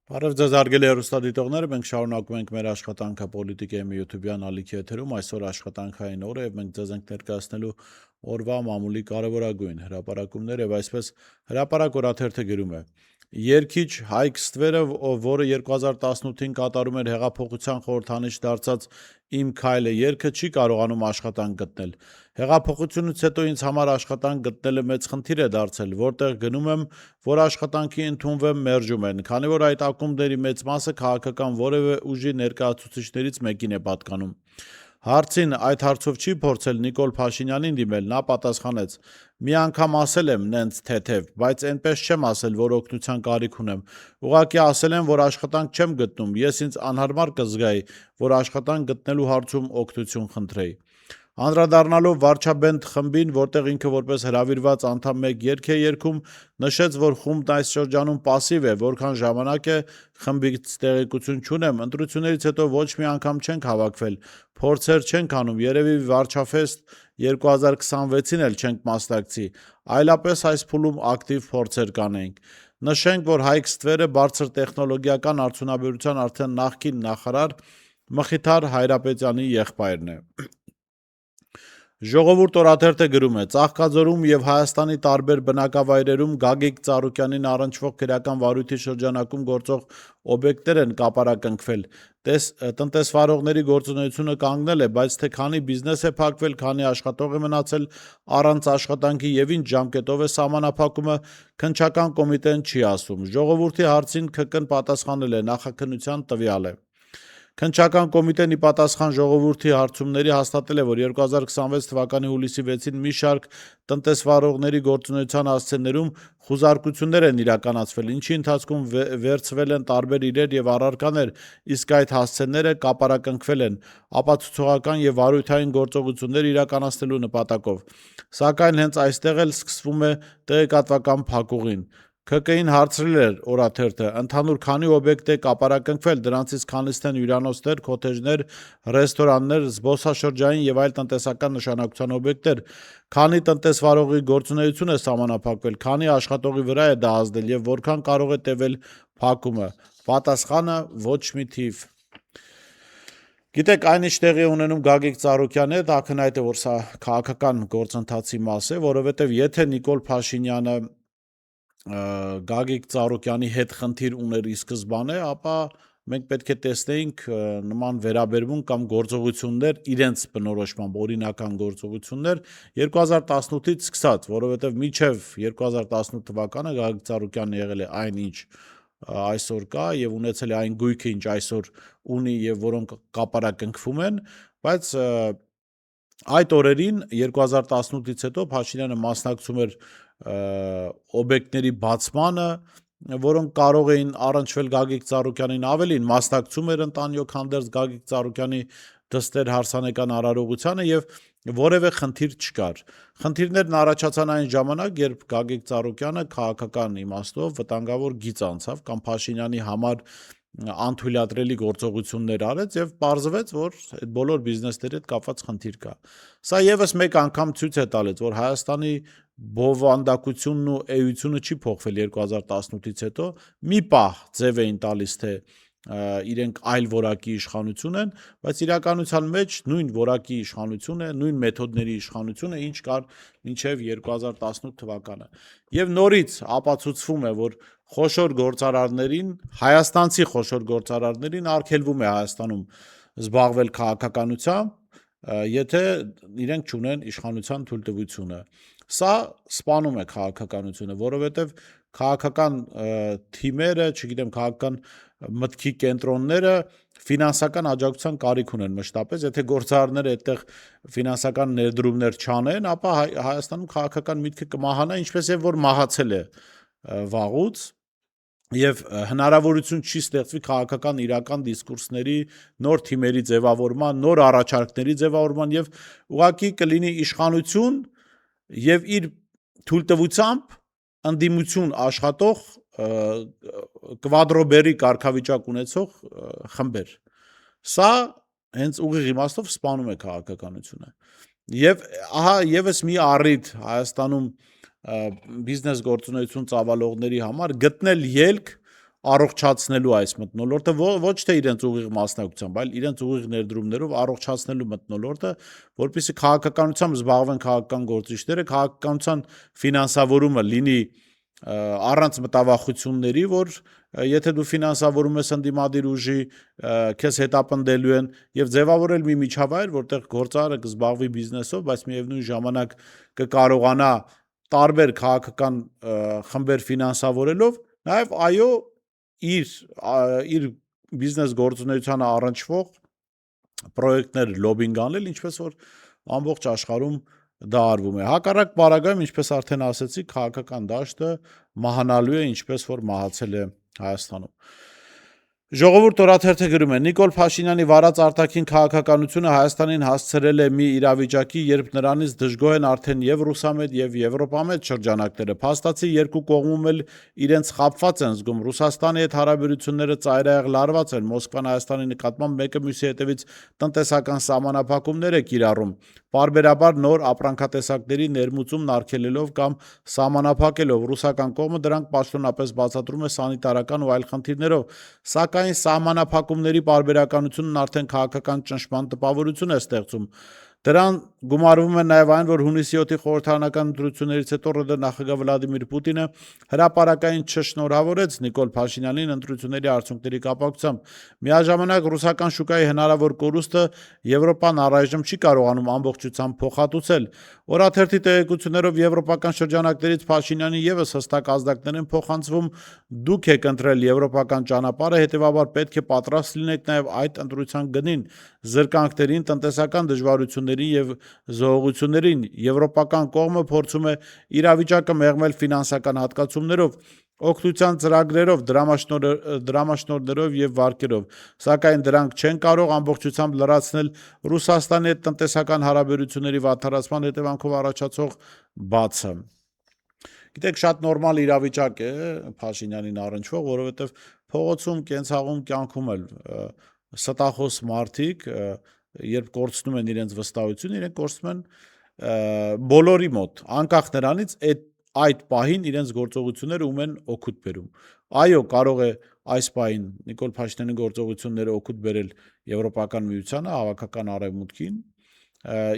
Բարև ձեզ հարգելի հեռուստադիտողներ, մենք շարունակում ենք մեր աշխատանքը Պոլիտիկայի մի յութուբյան ալիքի եթերում, այսօր աշխատանքային օր է եւ մենք ձեզ ենք ներկայացնելու օրվա մամուլի կարևորագույն հրապարակումներ եւ այսպես հրապարակ օրաթերթը գրում է. Երկիչ Հայկ Ստվերը, որը 2018-ին կատարում էր հեղափոխության խորհրդանիշ դարձած «Իմ քայլը» երգը, չի կարողանում աշխատանք գտնել։ Հեղափոխությունից հետո ինձ համար աշխատանք գտնելը մեծ խնդիր է դարձել, որտեղ գնում եմ, որ աշխատանքի ընդունվեմ, մերժում են, քանի որ այդ ակումբների մեծ մասը քաղաքական որևէ ուժի ներկայացուցիչներից մեկին է պատկանում։ Հարցին այդ հարցով չի փորձել Նիկոլ Փաշինյանին դիմել, նա պատասխանեց. «Մի անգամ ասել եմ նենց թեթև, բայց էնպես չեմ ասել, որ օգնության կարիք ունեմ, ուղղակի ասել եմ, որ աշխատանք չեմ գտնում, ես ինձ անհարմար կզգայի, որ աշխատանք գտնելու հարցում օգնություն խնդրեի»։ Անդրադառնալով Վարչաբենդ խմբին, որտեղ ինքը որպես հրավիրված անդամ մեկ երգ է երգում, նշեց, որ խումբն այս շրջանում պասիվ է, որքան ժամանակ է խմբից տեղեկություն չունեմ, ընտրություններից հետո ոչ մի անգամ չենք հավաքվել, փորձեր չենք անում, երևի Վարչաֆեստ 2026-ին էլ չենք մասնակցի, այլապես այս փուլում ակտիվ փորձեր կանենք։ Նշենք, որ Հայկ Ստվերը բարձր տեխնոլոգիական արդյունաբերության արդեն նախկին նախարար Մխիթար Հայրապետյանի եղբայրն է։ Ժողովուրդ օրաթերթը գրում է. Ծաղկաձորում եւ Հայաստանի տարբեր բնակավայրերում Գագիկ Ծառուկյանին առնչվող քրեական վարույթի շրջանակում գործող օբյեկտներ են կապարակնքվել։ Տնտեսվարողների գործունեությունը կանգնել է, բայց թե քանի բիզնես է փակվել, քանի աշխատող է մնացել առանց աշխատանքի եւ ինչ ժամկետով է սահմանափակումը, քննչական կոմիտեն չի ասում։ Ժողովրդի հարցին ՔԿ-ն պատասխանել է նախաքննության տվյալ է։ Քննչական կոմիտեն ի պատասխան ժողովրդի հարցումների հաստատել է, որ 2026 թվականի հուլիսի 6-ին մի շարք տնտեսվարողների գործունեության հասցեներում խուզարկություններ են իրականացվել, ինչի ընթացքում վերցվել են տարբեր իրեր եւ առարկաներ, իսկ այդ հասցեները կապարակնքվել են ապացուցողական եւ վարույթային գործողություններ իրականացնելու նպատակով։ Սակայն հենց այստեղ էլ սկսվում է տեղեկատվական փակուղին։ ՔԿ-ին հարցրել էր օրաթերթը, ընդհանուր քանի օբյեկտ է կապարակնքվել, դրանցից քանիսն են հյուրանոցներ, քոթեջներ, ռեստորաններ, զբոսաշրջային եւ այլ տնտեսական նշանակության օբյեկտներ, քանի տնտեսվարողի գործունեություն է սահմանափակվել, քանի աշխատողի վրա է դա ազդել եւ որքան կարող է տևել փակումը։ Պատասխանը՝ ոչ մի թիվ։ Գիտեք, այնինչ տեղի է ունենում Գագիկ Ծառուկյանի հետ, ակնհայտ է, որ սա քաղաքական գործընթացի մաս է, որովհետեւ եթե Նիկոլ Փաշինյանը Գագիկ Ծառուկյանի հետ խնդիր ուներ ի սկզբանե, ապա մենք պետք է տեսնեինք նման վերաբերմունք կամ գործողություններ իրենց բնորոշմամբ օրինական գործողություններ 2018-ից սկսած, որովհետև մինչև 2018 թվականը Գագիկ Ծառուկյանն եղել է այն, ինչ այսօր կա եւ ունեցել է այն գույքը, ինչ այսօր ունի եւ որոնք կապարակնքվում են, բայց այդ օրերին 2018-ից հետո Փաշինյանը մասնակցում էր օբյեկտների բացմանը, որոնք կարող էին առնչվել Գագիկ Ծառուկյանին, ավելին մասնակցում էր ընտանյոք հանդերձ Գագիկ Ծառուկյանի դստեր հարսանեկան արարողությանը եւ որևէ խնդիր չկար։ Խնդիրներն առաջացան այն ժամանակ, երբ Գագիկ Ծառուկյանը քաղաքական իմաստով վտանգավոր գիծ անցավ կամ Փաշինյանի համար անթույլատրելի գործողություններ արեց եւ պարզվեց, որ այդ բոլոր բիզնեսների հետ կապված խնդիր կա։ Սա եւս մեկ անգամ ցույց է տալիս, որ Հայաստանի բովանդակությունն ու էությունը չի փոխվել 2018-ից հետո, մի պահ ձև էին տալիս, թե իրենք այլ որակի իշխանություն են, բայց իրականության մեջ նույն որակի իշխանություն է, նույն մեթոդների իշխանություն է, ինչ կար մինչև 2018 թվականը։ Եվ նորից ապացուցվում է, որ խոշոր գործարարներին, հայաստանցի խոշոր գործարարներին արգելվում է Հայաստանում զբաղվել քաղաքականությամբ, եթե իրենք չունեն իշխանության թույլտվությունը։ Սա սպանում է քաղաքականությունը, որովհետև քաղաքական թիմերը, չգիտեմ, քաղաքական մտքի կենտրոնները ֆինանսական աջակցության կարիք ունեն մշտապես, եթե գործարարները այդտեղ ֆինանսական ներդրումներ չանեն, ապա Հայաստանում քաղաքական միտքը կմահանա, ինչպես եւ որ մահացել է վաղուց, եւ հնարավորություն չի ստեղծվի քաղաքական իրական դիսկուրսների, նոր թիմերի ձևավորման, նոր առաջարկների ձևավորման եւ ուղղակի կլինի իշխանություն եւ իր թույլտվությամբ ընդդիմություն աշխատող կվադրոբերի կարգավիճակ ունեցող խմբեր։ Սա հենց ուղիղ իմաստով սպանում է քաղաքականությունը։ Եվ ահա եւս մի առիթ Հայաստանում բիզնես գործունեություն ծավալողների համար գտնել ելք առողջացնելու այս մթնոլորտը ոչ թե իրենց ուղիղ մասնակցությամբ, այլ իրենց ուղիղ ներդրումներով առողջացնելու մթնոլորտը, որպեսզի քաղաքականությամբ զբաղվեն քաղաքական գործիչները, քաղաքականության ֆինանսավորումը լինի առանց մտավախությունների, որ եթե դու ֆինանսավորում ես ընդդիմադիր ուժի, քեզ հետապնդելու են եւ ձևավորել մի միջավայր, որտեղ գործարարը կզբաղվի բիզնեսով, բայց միևնույն ժամանակ կկարողանա տարբեր քաղաքական խմբեր ֆինանսավորելով, նաեւ այո իր բիզնես գործունեությանը առնչվող պրոյեկտներ լոբինգ անել, ինչպես որ ամբողջ աշխարհում դա արվում է։ Հակառակ պարագայում, ինչպես արդեն ասեցի, քաղաքական դաշտը մահանալու է, ինչպես որ մահացել է Հայաստանում։ Ժողովուրդ օրաթերթը գրում է. Նիկոլ Փաշինյանի վարած արտաքին քաղաքականությունը Հայաստանին հասցրել է մի իրավիճակի, երբ նրանից դժգոհ են արդեն եւ ռուսամետ եւ եվրոպամետ շրջանակները։ Փաստացի երկու կողմում էլ իրենց խաբված են զգում։ Ռուսաստանի հետ հարաբերությունները ծայրահեղ լարված են։ Մոսկվան Հայաստանի նկատմամբ մեկը մյուսի հետևից տնտեսական սահմանափակումներ է կիրառում, պարբերաբար նոր ապրանքատեսակների ներմուծումն արգելելով կամ սահմանափակելով։ Ռուսական կողմը դրանք պաշտոնապես բացատրում է սանիտարական ու այլ խնդիրներով, սակայն սահմանափակումների պարբերականությունն արդեն քաղաքական ճնշման տպավորություն է ստեղծում։ Դրան գումարվում է նաև այն, որ հունիսի 7-ի խորհրդարանական ընտրություններից հետո ՌԴ նախագահ Վլադիմիր Պուտինը հրապարակային չշնորհավորեց Նիկոլ Փաշինյանին ընտրությունների արդյունքների կապակցությամբ։ Միաժամանակ ռուսական շուկայի հնարավոր կորուստը Եվրոպան առայժմ չի կարողանում ամբողջությամբ փոխհատուցել։ Օրաթերթի տեղեկություններով եվրոպական շրջանակներից Փաշինյանի ևս հստակ ազդակներ են փոխանցվում։ Դուք եք ընտրել եվրոպական ճանապարհը, հետևաբար պետք է պատրաստ լինեք նաև այդ ընտրության գնին, զրկանքներին, տնտեսական դժվարություններին եւ զոհողություններին։ Եվրոպական կողմը փորձում է իրավիճակը մեղմել ֆինանսական հատկացումներով, օգնության ծրագրերով, դրամաշնորհներով եւ վարկերով, սակայն դրանք չեն կարող ամբողջությամբ լրացնել Ռուսաստանի հետ տնտեսական հարաբերությունների վատթարացման հետևանքով առաջացող բացը։ Գիտեք, շատ նորմալ իրավիճակ է Փաշինյանին առնչվող, որովհետեւ փողոցում, կենցաղում, կյանքում էլ ստախոս մարդիկ, երբ կորցնում են իրենց վստահությունը, իրենք կորցնում են բոլորի մոտ, անկախ նրանից այդ պահին իրենց գործողությունները ում են օգուտ բերում։ Այո, կարող է այս պահին Նիկոլ Փաշինյանի գործողությունները օգուտ բերել Եվրոպական միությանը, հավաքական արևմուտքին,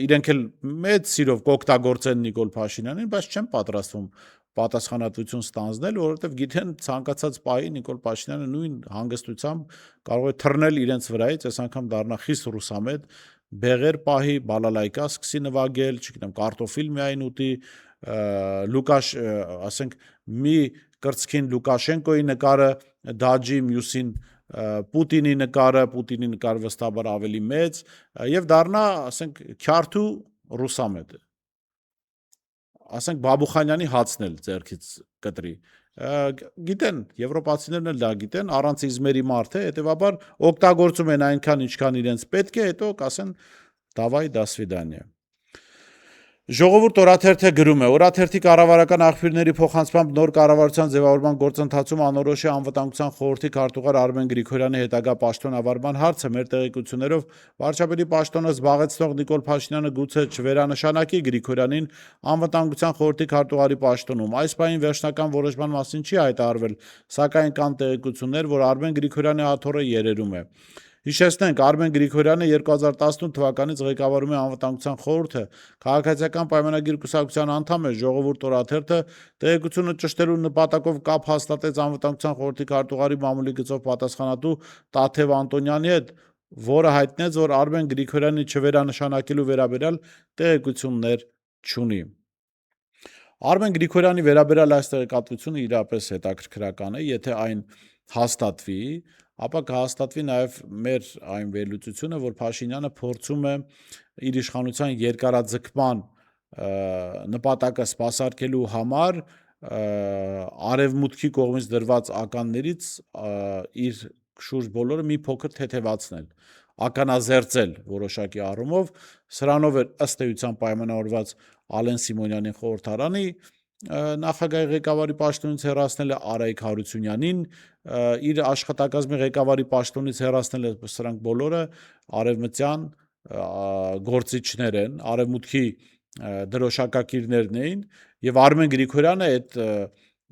իրենք էլ մեծ սիրով կօգտագործեն Նիկոլ Փաշինյանին, բայց չեն պատրաստվում պատասխանատվություն ստանձնել, որովհետև գիտեն ցանկացած պահի Նիկոլ Փաշինյանը նույն հանգստությամբ կարող է թռնել իրենց վրայից, այս անգամ դառնա խիստ ռուսամետ, բեղեր պահի, բալալայկա սկսի նվագել, չգիտեմ, կարտոֆիլ միայն ուտի, ասենք մի կրծքին Լուկաշենկոյի նկարը դաջի, մյուսին Պուտինի նկարը վստահաբար ավելի մեծ եւ դառնա, ասենք, քյարթու ռուսամետ, ասենք Բաբուխանյանի հացն էլ ձեռքից կտրի։ Գիտեն, եվրոպացիներն էլ դա գիտեն, առանց իզմերի մարդ է, հետեւաբար օգտագործում են այնքան, ինչքան իրենց պետք է, հետո կասեն «Davai, до свидания»։ Ժողովուրդ օրաթերթը գրում է. Օրաթերթի կառավարական աղբյուրների փոխանցմամբ նոր կառավարության ձևավորման գործընթացում անորոշ է անվտանգության խորհրդի քարտուղար Արմեն Գրիգորյանի հետագա պաշտոնավարման հարցը։ Մեր տեղեկություններով վարչապետի պաշտոնը զբաղեցնող Նիկոլ Փաշինյանը գուցե չվերանշանակի Գրիգորյանին անվտանգության խորհրդի քարտուղարի պաշտոնում։ Այս պահին վերջնական որոշման մասին չի հայտարարվել, սակայն կան տեղեկություններ, որ Արմեն Գրիգորյանի աթոռը երերում է։ Հիշեցնենք, Արմեն Գրիգորյանը 2018 թվականից ղեկավարում է անվտանգության խորհուրդը, քաղաքացիական պայմանագիր կուսակցության անդամ է։ Ժողովուրդ օրաթերթը տեղեկությունը ճշտելու նպատակով կապ հաստատեց անվտանգության խորհրդի քարտուղարի մամուլի գծով պատասխանատու Տաթև Անտոնյանի հետ, որը հայտնեց, որ Արմեն Գրիգորյանի չվերանշանակելու վերաբերյալ տեղեկություններ չունի։ Արմեն Գրիգորյանի վերաբերյալ այս տեղեկատվությունը իրապես հետաքրքրական է, եթե այն հաստատվի, ապա կհաստատվի նաև մեր այն վերլուծությունը, որ Փաշինյանը փորձում է իր իշխանության երկարաձգման նպատակը սպասարկելու համար արևմուտքի կողմից դրված ականներից իր շուրջ բոլորը մի փոքր թեթևացնել, ականազերծել որոշակի առումով, սրանով էր ըստ էության պայմանավորված Ալեն Սիմոնյանին խորհրդարանի նախագահի ղեկավարի պաշտոնից հեռացնել է, Արայիկ Հարությունյանին իր աշխատակազմի ղեկավարի պաշտոնից հեռացնել է, սրանք բոլորը արևմտյան գործիչներ են, արևմուտքի դրոշակակիրներն էին, եւ Արմեն Գրիգորյանը այդ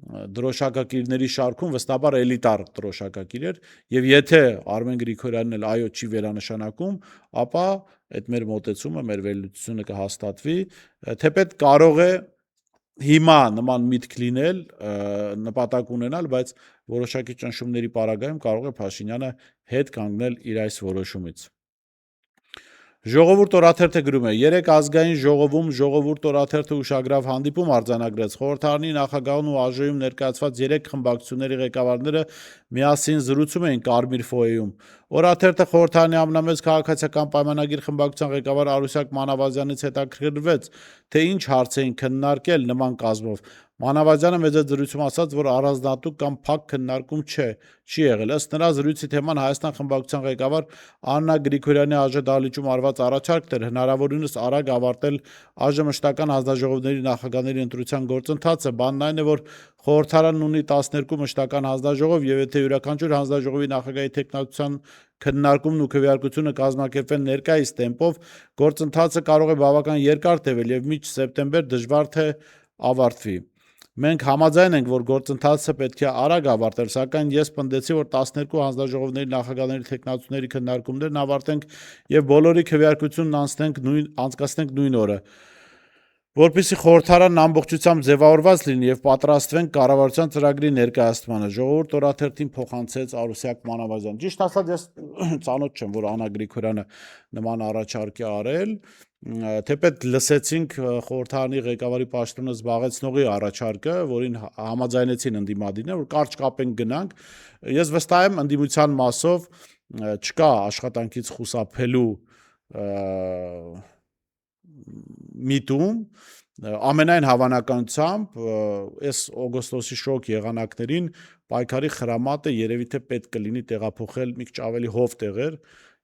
դրոշակակիրների շարքում վստահաբար էլիտար դրոշակակիր էր եւ եթե Արմեն Գրիգորյանն էլ այո չի վերանշանակում, ապա այդ մեր մոտեցումը, մեր վերլուծությունը կհաստատվի, թեպետ կարող է հիմա նման միտք լինել, նպատակ ունենալ, բայց որոշակի ճնշումների պարագայում կարող է Փաշինյանը հետ կանգնել իր այս որոշումից։ Ժողովուրդ օրաթերթը գրում է. երեք ազգային ժողովում ժողովուրդ օրաթերթը ուշագրավ հանդիպում արձանագրեց։ Խորհրդարանի նախագահն ու ԱԺ-ում ներկայացված 3 խմբակցությունների ղեկավարները միասին զրուցում էին Կարմիր ֆոյեում։ Օրաթերթը խորհրդարանի ամենամեծ քաղաքացիական պայմանագիր խմբակցության ղեկավար Արուսյակ Մանավազյանից հետաքրքրվեց, թե ինչ հարց էին քննարկել նման կազմով։ Մանավազյանը մեծաձրույցում ասաց, որ առանձնատու կամ փակ քննարկում չի եղել։ Ըստ նրա զրույցի թեման Հայաստան խմբակցության ղեկավար Աննա Գրիգորյանի ԱԺ դահլիճում արված առաջարկն էր հնարավորինս արագ ավարտել ԱԺ մշտական հանձնաժողովների նախագահների ընտրության գործընթացը։ Բանն այն է, որ խորհրդարանն ունի 12 մշտական հանձնաժողով եւ եթե յուրաքանչյուր հանձնաժողովի նախագահի թեկնածության քննարկումն ու քվեարկությունը կազմակերպվեն ներկայիս տեմպով, գործընթացը կարող է բավական երկար տևել եւ մինչ սեպտեմբեր դժվար թե ավարտվի։ Մենք համաձայն ենք, որ գործընթացը պետք է արագ ավարտել, սակայն ես պնդեցի, որ 12 հանձնաժողովների նախագահների թեկնածությունների քննարկումներն ավարտենք եւ բոլորի քվեարկությունն անցկացնենք նույն օրը, որպեսզի խորհրդարանն ամբողջությամբ ձևավորված լինի եւ պատրաստվենք կառավարության ծրագրի ներկայացմանը։ Ժողովուրդ օրաթերթին փոխանցեց Արուսյակ Մանավազյան։ Ճիշտ ասած, ես ծանոթ չեմ, որ Աննա Գրիգորյանը նման առաջարկ է արել, թեպետ լսեցինք խորհրդարանի ղեկավարի պաշտոնը զբաղեցնողի առաջարկը, որին համաձայնեցին ընդդիմադիրները, որ կարճ կապենք գնանք։ Ես վստահ եմ ընդդիմության մասով չկա աշխատանքից խուսափելու միտում, ամենայն հավանականությամբ այս օգոստոսի շոկ եղանակներին պայքարի խրամատը երևի թե պետք կլինի տեղափոխել մի քիչ ավելի հով տեղեր,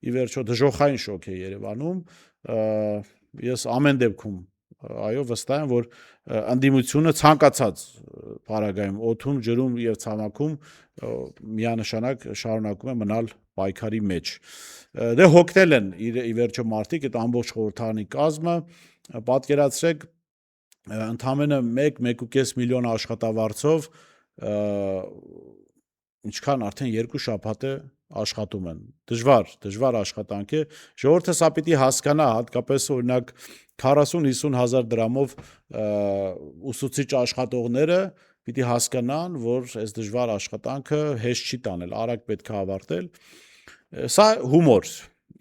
ի վերջո դժոխային շոկ է Երևանում, ես ամեն դեպքում այո վստահ եմ, որ ընդդիմությունը ցանկացած պարագայում օդում, ջրում եւ ցամաքում միանշանակ շարունակում է մնալ պայքարի մեջ։ Դե հոգնել են ի վերջո մարդիկ այդ ամբողջ խորհրդարանի կազմը, պատկերացրեք ընդամենը 1-1.5 միլիոն աշխատավարձով ինչքան արդեն 2 շաբաթ է աշխատում են։ Դժվար աշխատանք է։ Ժողովուրդը սա պիտի հասկանա, հատկապես օրինակ 40-50 հազար դրամով ուսուցիչ աշխատողները պիտի հասկանան, որ այս դժվար աշխատանքը հեշտ չի տանել, արագ պետք է ավարտել։ Սա հումոր։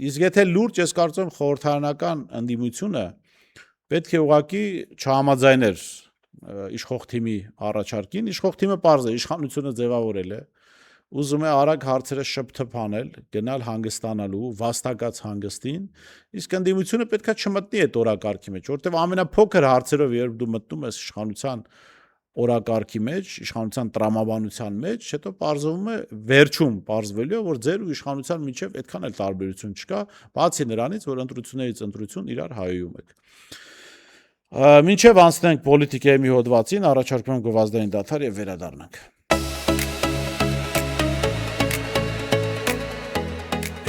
Իսկ եթե լուրջ, ես կարծում եմ խորհրդարանական ընդդիմությունը պետք է ուղղակի չհամաձայներ իշխող թիմի առաջարկին, իշխող թիմը պարզ է, իշխանությունը ձևավորել է, ուզում է արագ հարցերը շփթփանել, գնալ հանգստանալու, վաստակած հանգստին, իսկ ընդդիմությունը պետքա չմտնի այդ օրակարգի մեջ, որտեղ ամենափոքր հարցերով երբ դու մտնում ես իշխանության օրակարգի մեջ, իշխանության տրամաբանության մեջ, հետո պարզվում է վերջում պարզվելու է, որ ձեր ու իշխանության միջև այդքան էլ տարբերություն չկա, բացի նրանից, որ ընտրություններից ընտրություն իրար հայում եք։ Մինչև անցնենք պոլիտիկայի մի հոդվածին, առաջարկում եմ գովազդային դադար եւ վերադառնանք։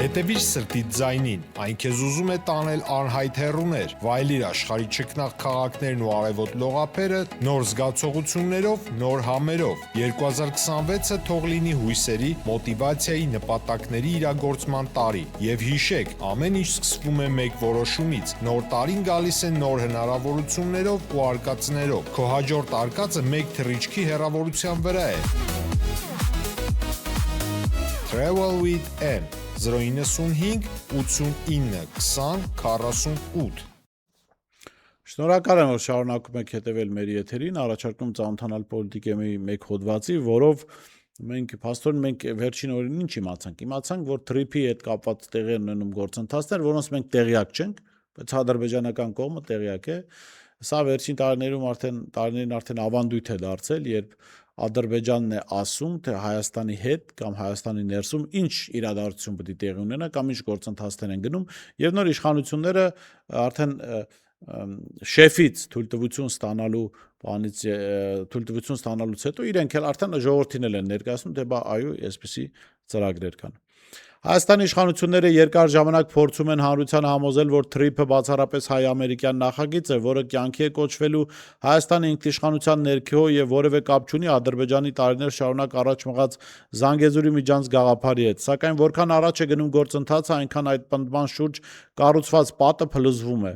Հետևիր սրտիդ ձայնին, այն քեզ ուզում է տանել անհայտ հեռուներ, վայելիր աշխարհի ճկնաղ քաղաքներն ու արևոտ լողափերը նոր զգացողություններով, նոր համերով։ 2026-ը թող լինի հույսերի, մոտիվացիայի, նպատակների իրագործման տարի։ Եվ հիշեք, ամեն ինչ սկսվում է մեկ որոշումից։ Նոր տարին գալիս է նոր հնարավորություններով ու արկածներով։ Քո հաջորդ արկածը մեկ թռիչքի հեռավորության վրա է։ Travel with M 095 89 20 48 Շնորհակալ եմ, որ շարունակում եք հետևել մեր եթերին, առաջարկում ծանոթանալ պոլիտիկայի մեկ հոդվածի, որով մենք վերջին օրերին ինչ իմացանք, որ թրիփի հետ կապված տեղի են ունենում գործընթացներ, որոնց մենք տեղյակ չենք, բայց ադրբեջանական կողմը տեղյակ է։ Սա վերջին տարիներին արդեն ավանդույթ է դարձել, երբ Ադրբեջանն է ասում, թե Հայաստանի հետ կամ Հայաստանի ներսում ինչ իրադարձություն պետք է տեղի ունենա կամ ինչ գործընթացներ են գնում, եւ նոր իշխանությունները արդեն շեֆից թույլտվություն ստանալուց հետո իրենք էլ արդեն ժողովրդին են ներկայացնում, թե այո, այսպիսի ծրագրեր կան։ Հայաստանի իշխանությունները երկար ժամանակ փորձում են հանրությանը համոզել, որ թրիփը բացառապես հայ-ամերիկյան նախագիծ է, որը կյանքի է կոչվելու Հայաստանի ինքնիշխանության ներքո եւ որևէ կապ չունի Ադրբեջանի տարիներ շարունակ առաջ մղած Զանգեզուրի միջանց գաղափարի հետ։ Սակայն որքան առաջ է գնում գործընթացը, այնքան այդ պնդման շուրջ կառուցված պատը փլուզվում է։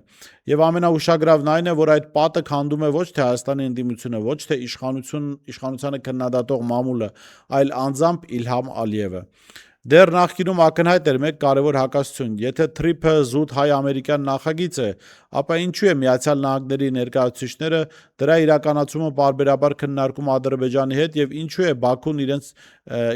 Եվ ամենաուշագրավն այն է, որ այդ պատը քանդում է ոչ թե Հայաստանի ընդդիմությունը, ոչ թե իշխանությանը քննադատող մամուլը, այլ անձամբ Իլհամ Ալիևը։ Դեռ նախկինում ակնհայտ էր մեկ կարևոր հակասություն. եթե թրիփը զուտ հայ-ամերիկյան նախագիծ է, ապա ինչու է Միացյալ Նահանգների ներկայացուցիչները դրա իրականացումը պարբերաբար քննարկում Ադրբեջանի հետ եւ ինչու է Բաքուն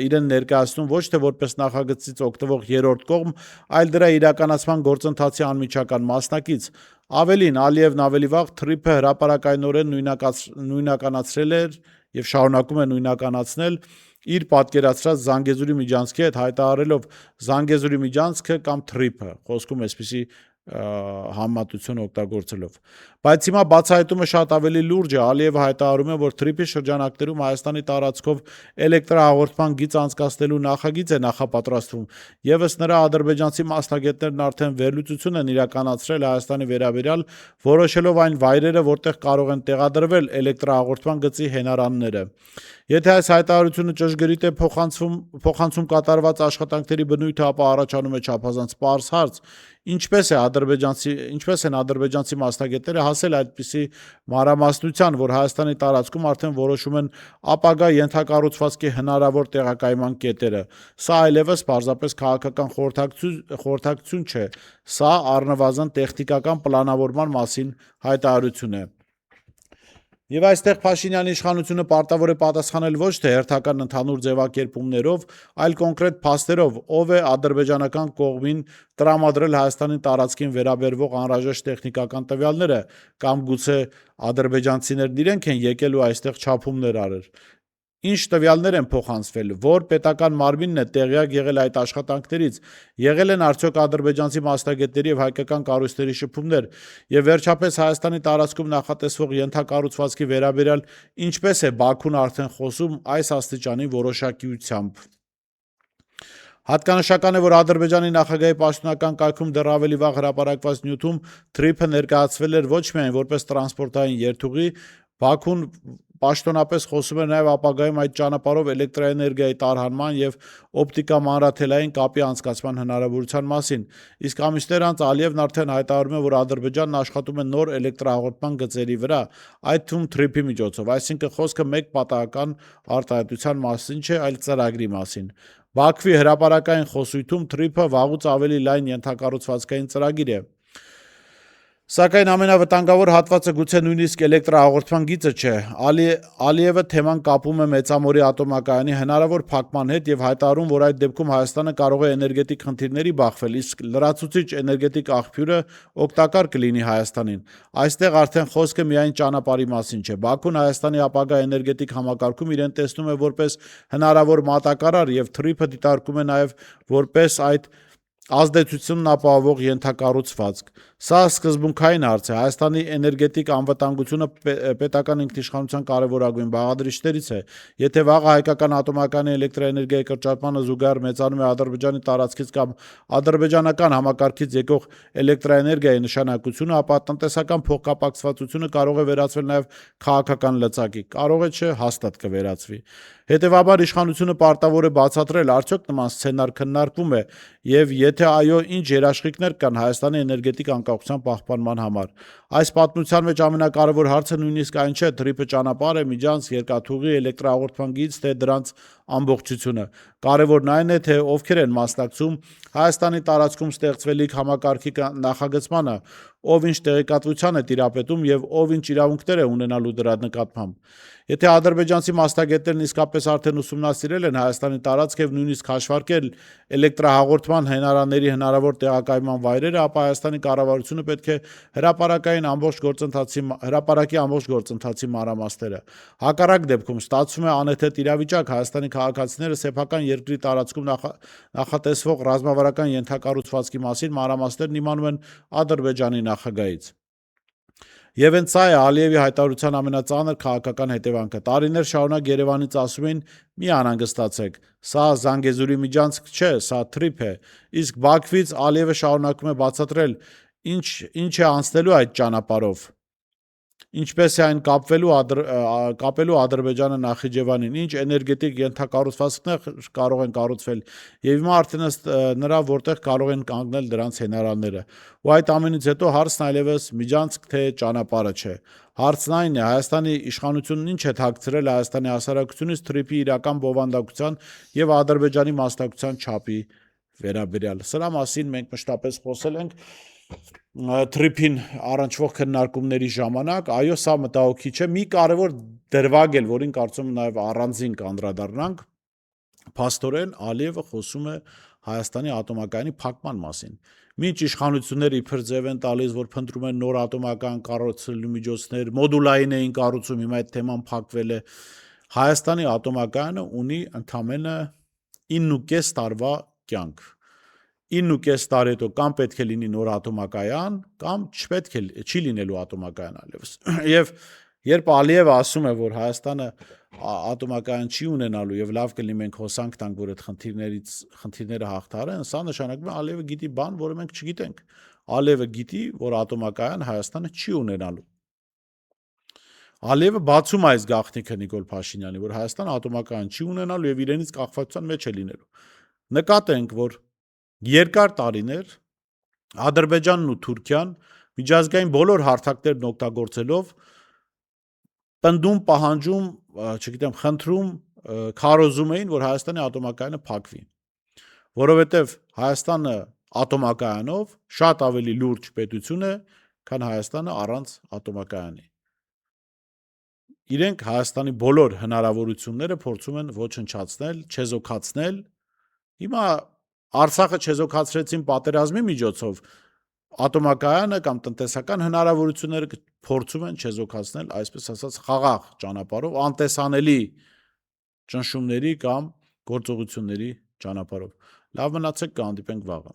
իրեն ներկայացնում ոչ թե որպես նախագծից օգտվող երրորդ կողմ, այլ դրա իրականացման գործընթացի անմիջական մասնակից։ Ավելին, Ալիևն ավելի վաղ թրիփը հրապարակայնորեն նույնականացրել էր եւ շարունակում է նույնականացնել իր պատկերացրած Զանգեզուրի միջանցքի հետ, հայտարարելով Զանգեզուրի միջանցքը կամ թրիփը, խոսքում այսպիսի համեմատություն օգտագործելով։ Բայց հիմա բացահայտումը շատ ավելի լուրջ է։ Ալիևը հայտարարում է, որ թրիփի շրջանակներում Հայաստանի տարածքով էլեկտրահաղորդման գիծ անցկացնելու նախագիծ է նախապատրաստվում։ Եվս նրա ադրբեջանցի մասնագետներն արդեն վերլուծություն են իրականացրել Հայաստանի վերաբերյալ, որոշելով այն վայրերը, որտեղ կարող են տեղադրվել էլեկտրահաղորդման գծի հենարանները։ Եթե այս հայտարարությունը ճշգրիտ է փոխանցում կատարված աշխատանքների բնույթը, ապա առաջանում է չափազանց պարզ հարց. ինչպես են ադրբեջանցի մասնագետները հասել այդպիսի մանրամասնության, որ Հայաստանի տարածքում արդեն որոշում են ապագա ենթակառուցվածքի հնարավոր տեղակայման կետերը։ Սա այլևս պարզապես քաղաքական խորհրդակցություն չէ, սա առնվազն տեխնիկական պլանավորման մասին հայտարարություն է։ Եվ այստեղ Փաշինյանի իշխանությունը պարտավոր է պատասխանել ոչ թե հերթական ընդհանուր ձևակերպումներով, այլ կոնկրետ փաստերով, ով է ադրբեջանական կողմին տրամադրել Հայաստանի տարածքին վերաբերվող անհրաժեշտ տեխնիկական տվյալները, կամ գուցե ադրբեջանցիներն իրենք են եկել ու այստեղ չափումներ արել։ Ինչ տվյալներ են փոխանցվել, որ պետական մարմինն է տեղյակ եղել այդ աշխատանքներից, եղել են արդյոք ադրբեջանցի մասնագետների եւ հայկական կառույցների շփումներ, եւ վերջապես Հայաստանի տարածքում նախատեսվող ենթակառուցվածքի վերաբերյալ ինչպես է Բաքուն արդեն խոսում այս աստիճանի որոշակիությամբ։ Հատկանշական է, որ Ադրբեջանի նախագահի պաշտոնական կայքում դեռ ավելի վաղ հրապարակված նյութում թրիփը ներկայացվել էր ոչ միայն որպես տրանսպորտային երթուղի, Բաքուն պաշտոնապես խոսում է նաև ապագայում այդ ճանապարհով էլեկտրաէներգիայի տարհանման եւ օպտիկամանրաթելային կապի անցկացման հնարավորության մասին։ Իսկ ամիսներ անց Ալիևն արդեն հայտարարում է, որ Ադրբեջանն աշխատում է նոր էլեկտրահաղորդման գծերի վրա, այդ թվում թրիփի միջոցով, այսինքն խոսքը մեկ պատահական արտահայտության մասին չէ, այլ ծրագրի մասին։ Բաքվի հրապարակային խոսույթում թրիփը վաղուց ավելի լայն ենթակառուցվածքային ծրագիր է։ Սակայն ամենավտանգավոր հատվածը գուցե նույնիսկ էլեկտրահաղորդման գիծը չէ։ Ալիևը թեման կապում է Մեծամորի ատոմակայանի հնարավոր փակման հետ եւ հայտարարում, որ այդ դեպքում Հայաստանը կարող է էներգետիկ խնդիրների բախվել, իսկ լրացուցիչ էներգետիկ աղբյուրը օգտակար կլինի Հայաստանին։ Այստեղ արդեն խոսքը միայն ճանապարհի մասին չէ։ Բաքուն Հայաստանի ապագա էներգետիկ համակարգում իրեն տեսնում է որպես հնարավոր մատակարար եւ թրիփը դիտարկում է նաեւ որպես այդ ազդեցությունն ապահովող ենթակառուցվածք։ Սա սկզբունքային հարց է։ Հայաստանի էներգետիկ անվտանգությունը պետական ինքնիշխանության կարևորագույն բաղադրիչներից է։ Եթե վաղը հայկական ատոմակայանի էլեկտրաէներգիայի կրճատմանը զուգահեռ մեծանում է Ադրբեջանի տարածքից կամ ադրբեջանական համակարգից եկող էլեկտրաէներգիայի նշանակությունը, ապա տնտեսական փոխկապակցվածությունը կարող է վերածվել նաև քաղաքական լծակի։ Կարող է չէ, հաստատ կվերածվի։ Հետևաբար իշխանությունը պարտավոր է բացատրել, արդյոք նման սցենար քննարկվում է եւ եթե այո, ինչ երաշխիքներ կան Հայաստանի էներգետիկ անկախության պահպանման համար։ Այս պատմության մեջ ամենակարևոր հարցը նույնիսկ այն չէ, թրիփը ճանապարհ է, միջանց, երկաթուղի, էլեկտրահաղորդման գիծ, թե դրանց ամբողջությունը։ Կարևորն այն է, թե ովքեր են մասնակցում Հայաստանի տարածքում ստեղծվելիք համակարգի նախագծմանը, ով ինչ տեղեկատվության է տիրապետում եւ ով ինչ իրավունքներ է ունենալու դրա նկատմամբ։ Եթե ադրբեջանցի մասնագետներն իսկապես արդեն ուսումնասիրել են Հայաստանի տարածքը եւ նույնիսկ հաշվարկել էլեկտրահաղորդման հենարանների հնարավոր տեղակայման վայրերը, ապա Հայաստանի կառավարությունը պետք է հրապարակի ամբողջ գործընթացի մանրամասները։ Հակառակ դեպքում ստացվում է անհեթեթ իրավիճակ, Հայաստանի քաղաքացիները սեփական երկրի տարածքում նախատեսվող ռազմավարական ենթակառուցվածքի մասին մանրամասներն իմանում են Ադրբեջանի նախագահից։ Եվ հենց սա է Ալիևի հայտարարության ամենածանր քաղաքական հետևանքը։ Տարիներ շարունակ Երևանից ասում էին՝ մի անհանգստացեք, սա Զանգեզուրի միջանցք չէ, սա թրիփ է։ Իսկ Բաքվից Ալիևը շարունակում է բացատրել, ինչ է անցնելու այդ ճանապարհով։ Ինչպես է այն կապելու Ադրբեջանը Նախիջևանին, ինչ էներգետիկ ենթակառուցվածքներ կարող են կառուցվել, եւ հիմա արդեն ըստ նրա որտեղ կարող են կանգնել դրանց հենարանները։ Ու այդ ամենից հետո հարցն այլևս միջանցք թե ճանապարհը չէ։ Հարցն այն է, Հայաստանի իշխանությունն ինչ է թաքցրել Հայաստանի հասարակությունից թրիփի իրական բովանդակության եւ Ադրբեջանի մասնակցության չափի վերաբերյալ։ Սրա մասին մենք մշտապես խոսել ենք թրիփին առնչվող քննարկումների ժամանակ, այո, սա մտահոգիչ է։ Մի կարևոր դրվագ էլ, որին կարծում եմ նաև առանձին կանդրադառնանք, փաստորեն Ալիևը խոսում է Հայաստանի ատոմակայանի փակման մասին։ Մինչ իշխանությունները իբր ձև են տալիս, որ փնտրում են նոր ատոմական կառուցելու միջոցներ, մոդուլային էին կառուցում, հիմա այդ թեման փակվել է։ Հայաստանի ատոմակայանը ունի ընդամենը 9.5 տարվա կյանք։ 9.5 տարի հետո կամ պետք է լինի նոր ատոմակայան, կամ չպետք է չի լինելու ատոմակայան այլևս։ Եվ երբ Ալիևը ասում է, որ Հայաստանը ատոմակայան չի ունենալու եւ լավ կլինի մենք հոսանք տանք, որ այդ խնդիրները հաղթարեն, սա նշանակում է Ալիևը գիտի բան, որը մենք չգիտենք։ Ալիևը գիտի, որ ատոմակայան Հայաստանը չի ունենալու։ Ալիևը բացում է այս գաղտնիքը Նիկոլ Փաշինյանի, որ Հայաստանը ատոմակայան չի ունենալու եւ իրենից կախվածության մեջ է լինելու։ Նկատենք, որ երկար տարիներ Ադրբեջանն ու Թուրքիան միջազգային բոլոր հարթակներն օգտագործելով պնդում, պահանջում, չգիտեմ, խնդրում, քարոզում էին, որ Հայաստանի ատոմակայանը փակվի, որովհետև Հայաստանը ատոմակայանով շատ ավելի լուրջ պետություն է, քան Հայաստանը առանց ատոմակայանի։ Իրենք Հայաստանի բոլոր հնարավորությունները փորձում են ոչնչացնել, չեզոքացնել։ Հիմա Արցախը չեզոքացրեցին պատերազմի միջոցով, ատոմակայանը կամ տնտեսական հնարավորությունները փորձում են չեզոքացնել, այսպես ասած, խաղաղ ճանապարհով, անտեսանելի ճնշումների կամ գործողությունների ճանապարհով։ Լավ մնացեք, կհանդիպենք վաղը։